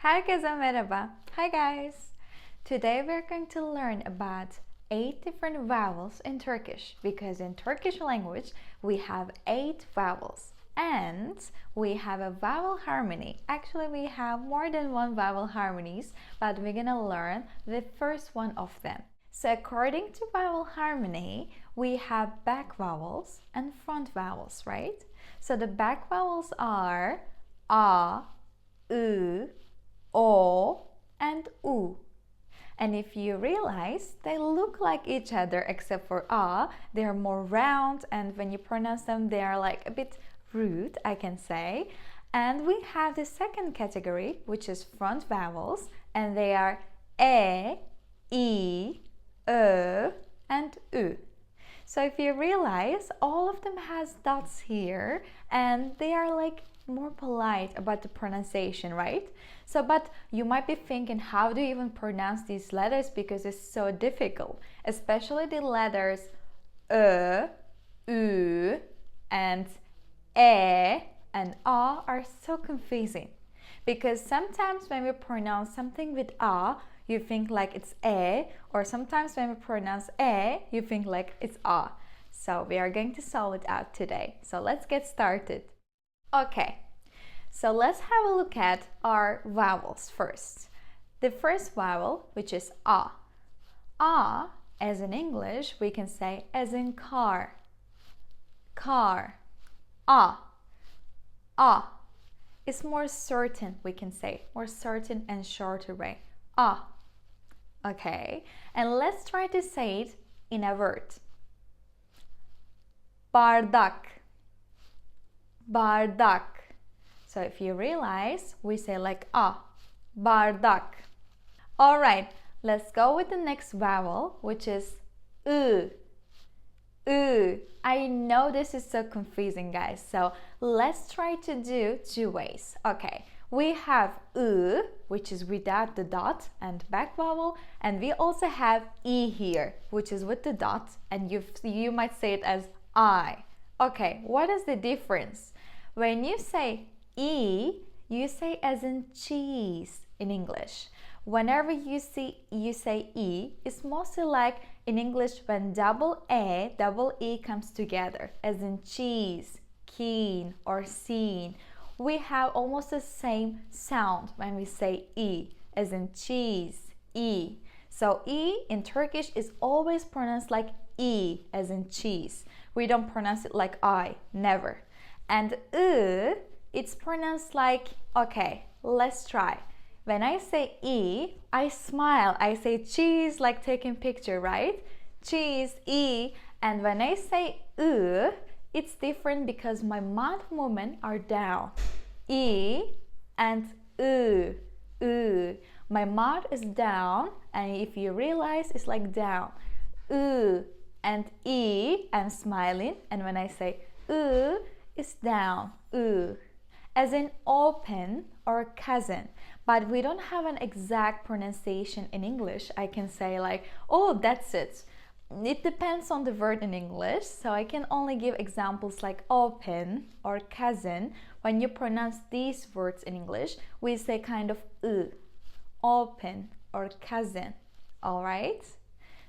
Herkese merhaba. Hi guys. Today we're going to learn about 8 different vowels in Turkish because in Turkish language we have 8 vowels and we have a vowel harmony. Actually, we have more than one vowel harmonies, but we're gonna learn the first one of them. So according to vowel harmony, we have back vowels and front vowels, right? So the back vowels are a, ı, o, and u. And if you realize, they look like each other except for a. They're more round, and when you pronounce them, they are like a bit rude, I can say. And we have the second category, which is front vowels, and they are e, i, ö, and ü. So if you realize, all of them has dots here, and they are like more polite about the pronunciation, right? So, but you might be thinking, how do you even pronounce these letters because it's so difficult, especially the letters ö, ü, and e and a are so confusing because sometimes when we pronounce something with a, you think like it's e, or sometimes when we pronounce e, you think like it's a. So we are going to solve it out today. So let's get started. Okay, so let's have a look at our vowels first. The first vowel, which is a. A, as in English, we can say as in car. Car. A. A. It's more certain, we can say, more certain and shorter way. A. Okay, and let's try to say it in a word. Bardak. Bardak. So if you realize, we say like a, bardak. All right, let's go with the next vowel, which is ı. Ü. I know this is so confusing, guys. So let's try to do 2 ways. Okay, we have ı, which is without the dot and back vowel, and we also have i here, which is with the dot, and you might say it as I. Okay, what is the difference? When you say I, you say as in cheese in English. Whenever you say I, it's mostly like in English when double A, double E comes together, as in cheese, keen, or seen. We have almost the same sound when we say I, as in cheese, I. So I in Turkish is always pronounced like I, as in cheese. We don't pronounce it like I, never. And ı, it's pronounced like, okay, let's try. When I say I smile. I say cheese like taking picture, right? Cheese, I. And when I say ı, it's different because my mouth movements are down. I and ı. My mouth is down, and if you realize, it's like down. I and I, I'm smiling, and when I say ı, it's down. I. As in open or cousin, but we don't have an exact pronunciation in English. I can say like, oh, that's it. It depends on the word in English, so I can only give examples like open or cousin. When you pronounce these words in English, we say kind of ı, open or cousin. All right,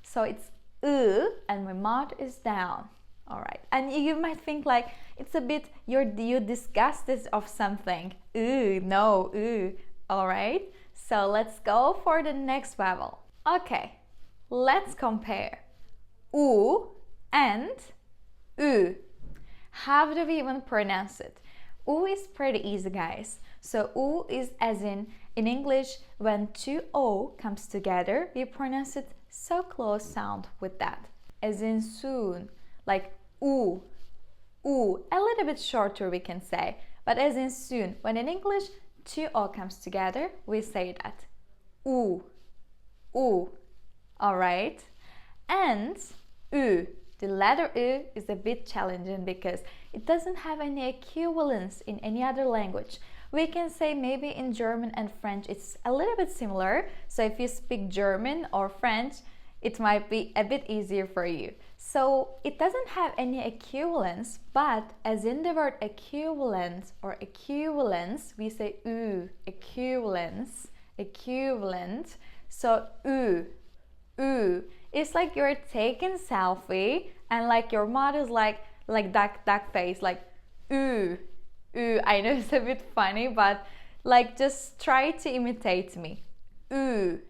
so it's ı and my mouth is down. All right, and you might think like it's a bit you disgusted of something. No. All right, so let's go for the next vowel. Okay, let's compare u and ü. How do we even pronounce it? U is pretty easy, guys. So u is as in English, when 2 o comes together, we pronounce it so close sound with that, as in soon, like u, a little bit shorter we can say, but as in soon. When in English 2 o comes together, we say that u. All right, and ü. The letter ü is a bit challenging because it doesn't have any equivalence in any other language. We can say maybe in German and French it's a little bit similar. So if you speak German or French, it might be a bit easier for you. So it doesn't have any equivalence, but as in the word equivalent or equivalence, we say ü, equivalence, equivalent. So ü, ü. It's like you're taking selfie and like your mouth is like duck face, like ü, ü. I know it's a bit funny, but like just try to imitate me. Ü.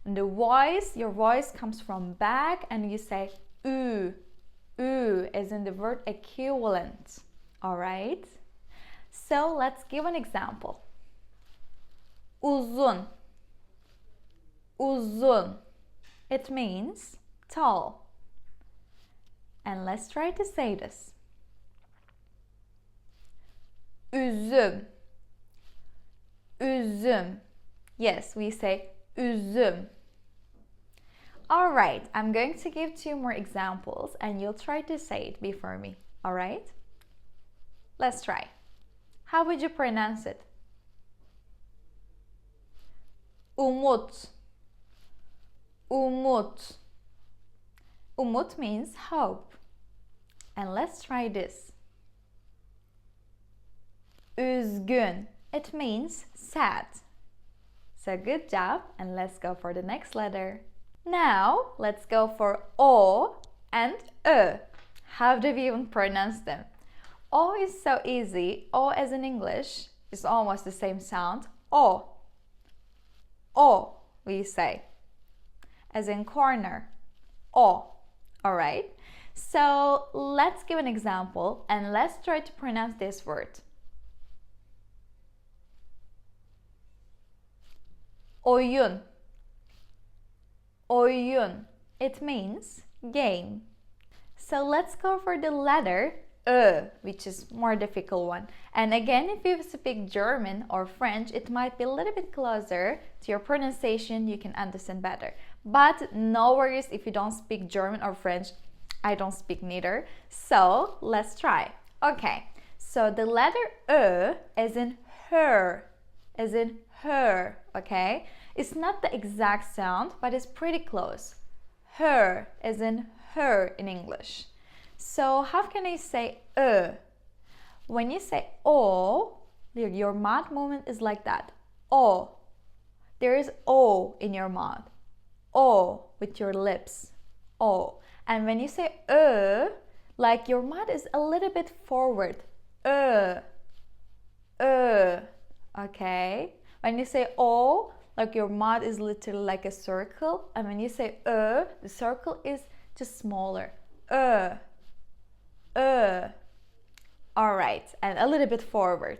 And the voice, your voice comes from back and you say ü, ü, as in the word equivalent. Alright? So let's give an example. Uzun, uzun. It means tall. And let's try to say this. Üzüm, üzüm. Yes, we say üzüm. Alright, I'm going to give 2 more examples and you'll try to say it before me. Alright? Let's try. How would you pronounce it? Umut, umut. Umut means hope. And let's try this. Üzgün. It means sad. So good job, and let's go for the next letter. Now, let's go for O and Ö. How do we even pronounce them? O is so easy. O as in English is almost the same sound. O. O, we say. As in corner. O. Alright? So, let's give an example and let's try to pronounce this word. Oyun. Oyun. It means game. So let's go for the letter Ö, which is more difficult one. And again, if you speak German or French, it might be a little bit closer to your pronunciation, you can understand better. But no worries if you don't speak German or French, I don't speak neither. So let's try. Okay, so the letter Ö as in her, as in her, okay? It's not the exact sound, but it's pretty close. Her, as in her in English. So how can I say Ö? When you say O, your mouth movement is like that. O. There is O in your mouth. O with your lips. O. And when you say Ö, like your mouth is a little bit forward. Ö. Ö. Okay? When you say O, like your mouth is literally like a circle, and when you say Ö, the circle is just smaller. Ö. Ö. Alright, and a little bit forward.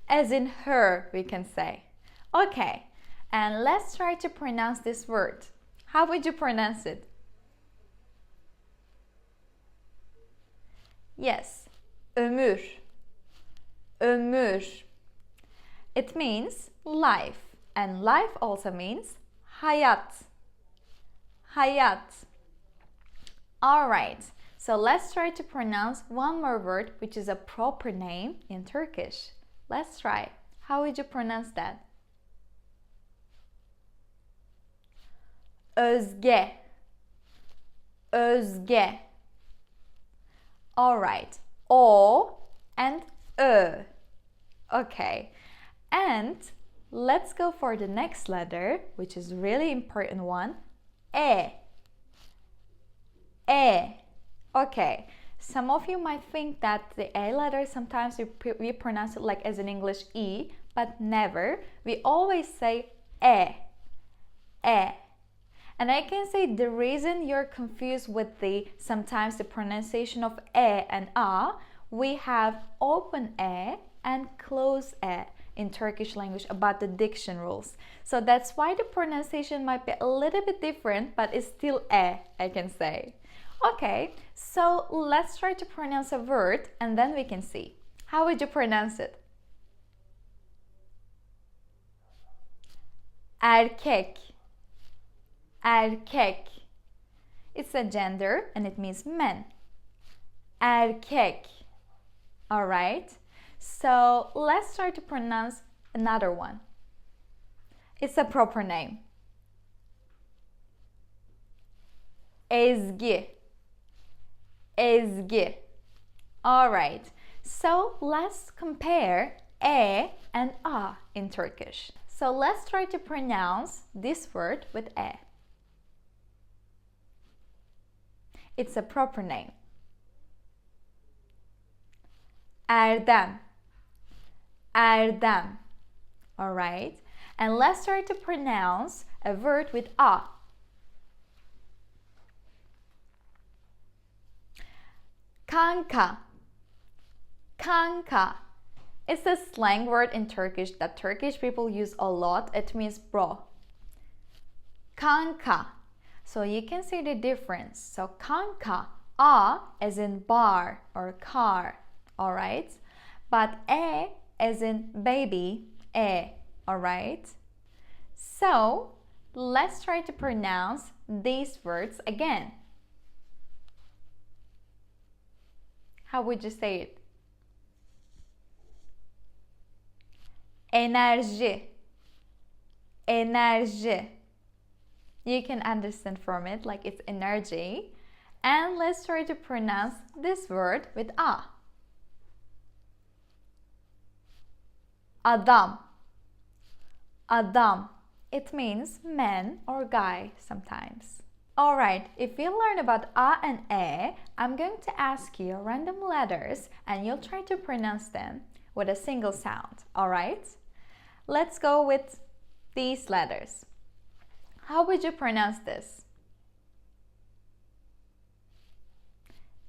As in her, we can say. Okay, and let's try to pronounce this word. How would you pronounce it? Yes, ömür. Ömür. It means life. And life also means hayat. Hayat. Alright, so let's try to pronounce one more word which is a proper name in Turkish. Let's try. How would you pronounce that? Özge. Özge. Alright, O and Ö. Okay, and let's go for the next letter, which is really important one. E. E. Okay, some of you might think that the A letter sometimes we pronounce it like as in English E, but never. We always say E. E. And I can say the reason you're confused with sometimes the pronunciation of E and A, we have open E and close E in Turkish language about the diction rules. So that's why the pronunciation might be a little bit different, but it's still E, I can say. Okay, so let's try to pronounce a word and then we can see. How would you pronounce it? Erkek. Erkek. It's a gender and it means men. Erkek. Alright? So let's try to pronounce another one. It's a proper name. Ezgi. Ezgi. All right. So let's compare e and a in Turkish. So let's try to pronounce this word with e. It's a proper name. Erdem. Erdem. All right. And let's try to pronounce a word with a. Kanka. Kanka. It's a slang word in Turkish that Turkish people use a lot. It means bro. Kanka. So you can see the difference. So kanka, a as in bar or car, all right? But e as in baby, e, all right? So let's try to pronounce these words again. How would you say it? Enerji. Enerji. You can understand from it like it's energy. And let's try to pronounce this word with a. Adam. Adam. It means man or guy sometimes. Alright, if you learn about a and e, I'm going to ask you random letters and you'll try to pronounce them with a single sound, alright? Let's go with these letters. How would you pronounce this?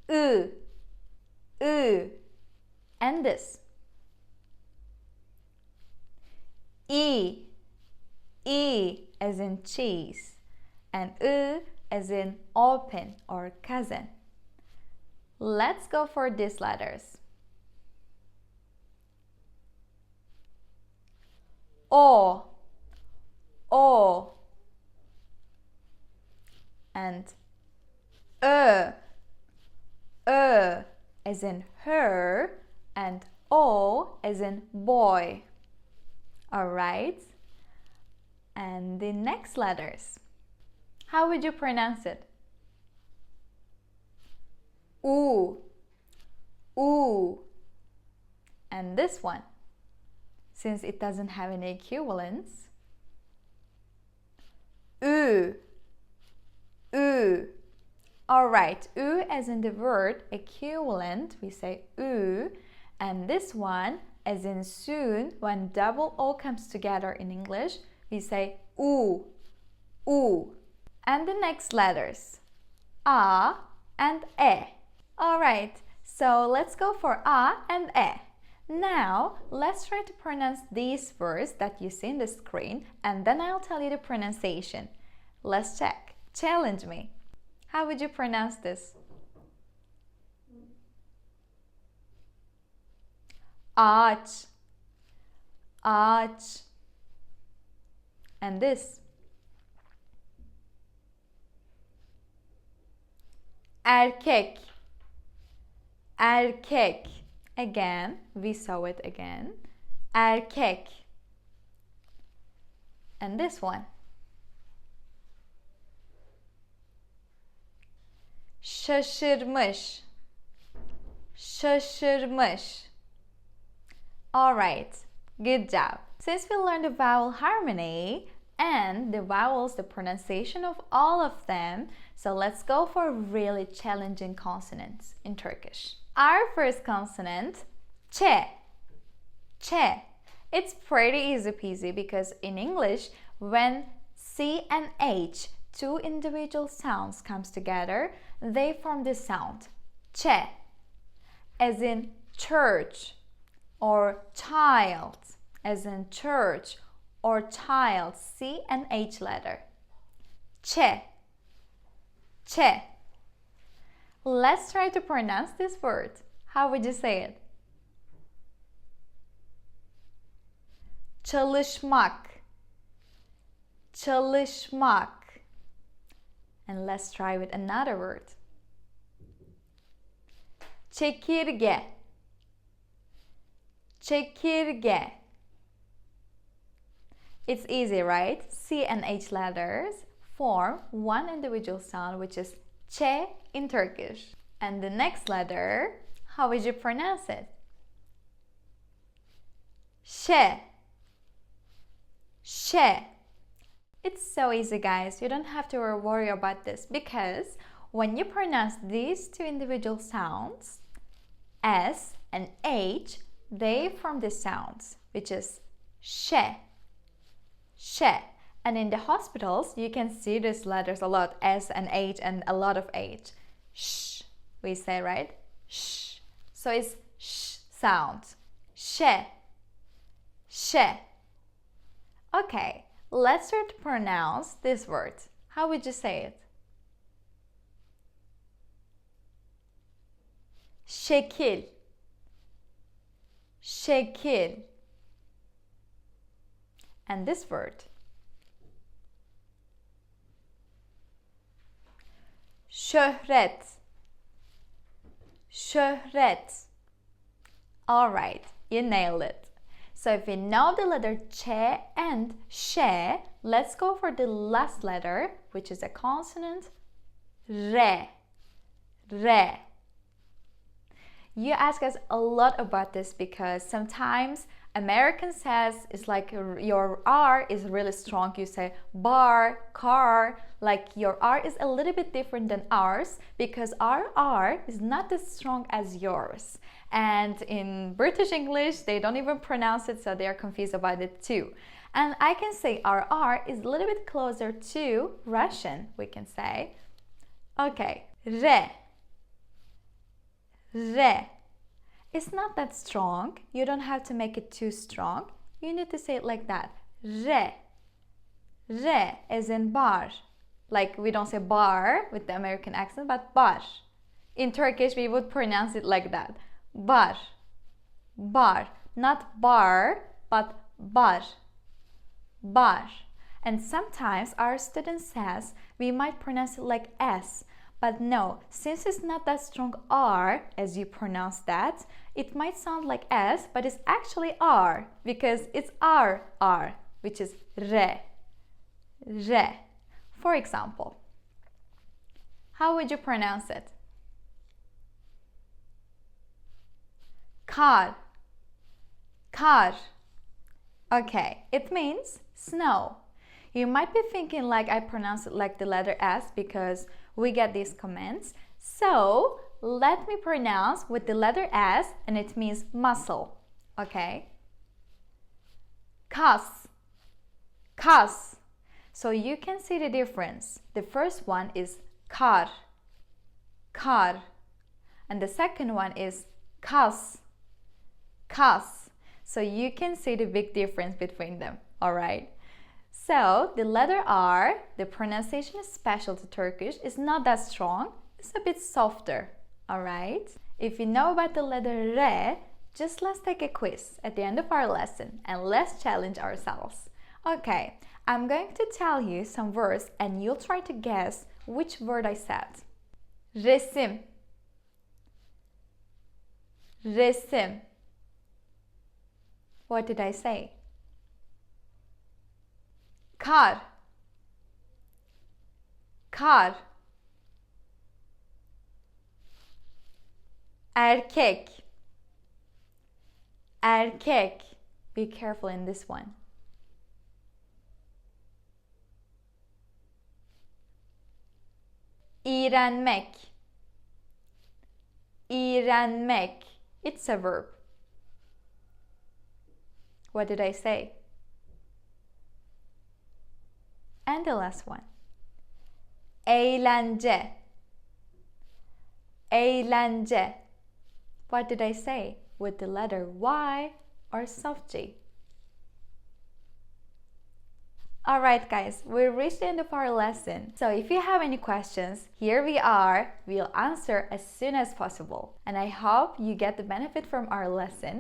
U, U, and this. E, E as in cheese, and U as in open or cousin. Let's go for these letters. O, O, and as in her, and O as in boy. Alright? And the next letters. How would you pronounce it? U, U. And this one, since it doesn't have any equivalents, U, U. Alright, U as in the word equivalent, we say U. And this one, as in soon, when double O comes together in English, we say U, U. And the next letters, A and E. Alright, so let's go for A and E. Now, let's try to pronounce these words that you see in the screen, and then I'll tell you the pronunciation. Let's check. Challenge me. How would you pronounce this? Ağaç, ağaç. And this? Erkek, erkek. Again, we saw it again. Erkek. And this one? Şaşırmış, şaşırmış. Alright, good job. Since we learned the vowel harmony and the vowels, the pronunciation of all of them, so let's go for really challenging consonants in Turkish. Our first consonant, ç. Ç. It's pretty easy peasy because in English, when C and H, two individual sounds comes together, they form this sound, ç, as in church or child, as in church or child, C and H letter. Ç, ç. Let's try to pronounce this word. How would you say it? Çalışmak, çalışmak. And let's try with another word. Çekirge, çekirge. It's easy, right? C and H letters form one individual sound, which is ç in Turkish. And the next letter, how would you pronounce it? sh. Sh. It's so easy, guys. You don't have to worry about this because when you pronounce these two individual sounds, S and H, they form the sounds, which is sh. Sh. And in the hospitals, you can see these letters a lot, S and H and a lot of H. Sh, we say, right? Sh. So it's sh sound. Sh. Sh. Okay, let's try to pronounce this word. How would you say it? Şekil. Şekil. And this word. Şöhret. Şöhret. All right, you nailed it. So if you know the letter ç and ş, let's go for the last letter, which is a consonant, r. R. You ask us a lot about this because sometimes American says it's like your R is really strong. You say bar, car, like your R is a little bit different than ours because our R is not as strong as yours. And in British English, they don't even pronounce it, so they are confused about it too. And I can say our R is a little bit closer to Russian, we can say. Okay, re. Re. It's not that strong. You don't have to make it too strong. You need to say it like that. Re. Re as in bar. Like we don't say bar with the American accent, but bar. In Turkish, we would pronounce it like that. Bar. Bar. Not bar, but bar. Bar. And sometimes our student says we might pronounce it like S. But no, since it's not that strong R as you pronounce that, it might sound like S, but it's actually R because it's R, which is re. Re. For example, how would you pronounce it? Kar. Kar. Okay, it means snow. You might be thinking like I pronounce it like the letter S because we get these comments. So let me pronounce with the letter S and it means muscle. Okay? Kas. Kas. So you can see the difference. The first one is kar. Kar. And the second one is kas. Kas. So you can see the big difference between them. Alright? So the letter R, the pronunciation is special to Turkish, is not that strong, it's a bit softer, alright? If you know about the letter re, just let's take a quiz at the end of our lesson and let's challenge ourselves. Okay, I'm going to tell you some words and you'll try to guess which word I said. Resim. Resim. What did I say? Kar. Kar. Erkek. Erkek. Be careful in this one. İğrenmek. İğrenmek. It's a verb. What did I say? And the last one. Eğlence. Eğlence. What did I say? With the letter Y or soft G? Alright guys, we reached the end of our lesson. So if you have any questions, here we are. We'll answer as soon as possible. And I hope you get the benefit from our lesson.